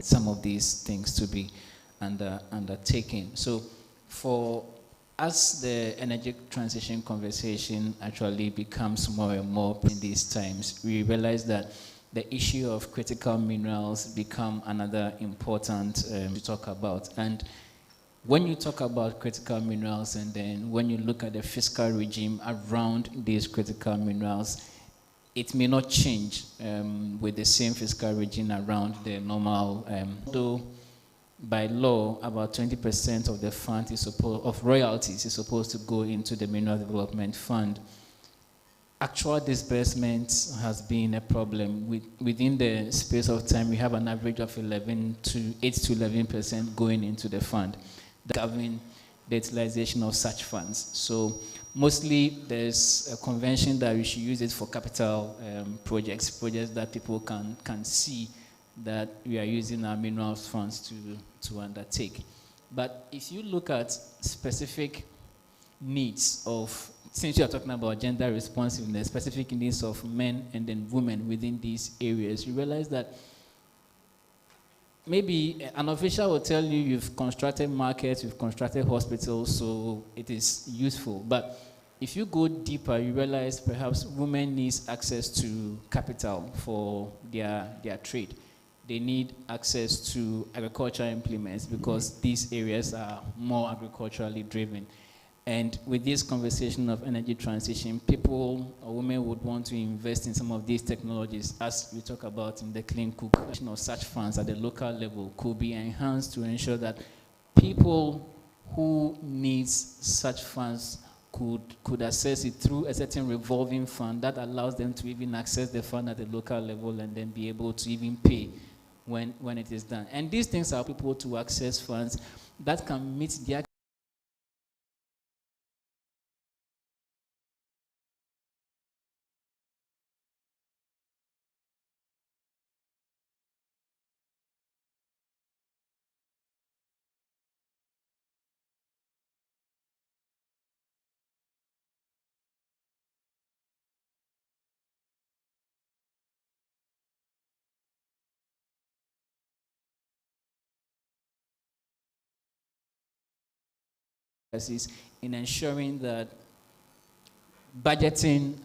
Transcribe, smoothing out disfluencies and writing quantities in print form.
some of these things to be undertaken. So for as the energy transition conversation actually becomes more and more in these times, we realize that the issue of critical minerals become another important to talk about. And when you talk about critical minerals and then when you look at the fiscal regime around these critical minerals, it may not change with the same fiscal regime around the normal, though by law, about 20% of the fund is supposed, of royalties is supposed to go into the Mineral Development Fund. Actual disbursement has been a problem. Within the space of time, we have an average of 8 to 11% going into the fund, governing the utilization of such funds. So mostly there's a convention that we should use it for capital projects that people can see that we are using our minerals funds to undertake. But if you look at specific needs of, since you are talking about gender responsiveness, specific needs of men and then women within these areas, you realize that maybe an official will tell you you've constructed markets, you've constructed hospitals, so it is useful. But if you go deeper, you realize perhaps women need access to capital for their trade. They need access to agricultural implements because these areas are more agriculturally driven. And with this conversation of energy transition, people or women would want to invest in some of these technologies, as we talk about in the Clean Cook. Of such funds at the local level could be enhanced to ensure that people who need such funds could access it through a certain revolving fund that allows them to even access the fund at the local level and then be able to even pay when it is done. And these things are people to access funds that can meet their in ensuring that budgeting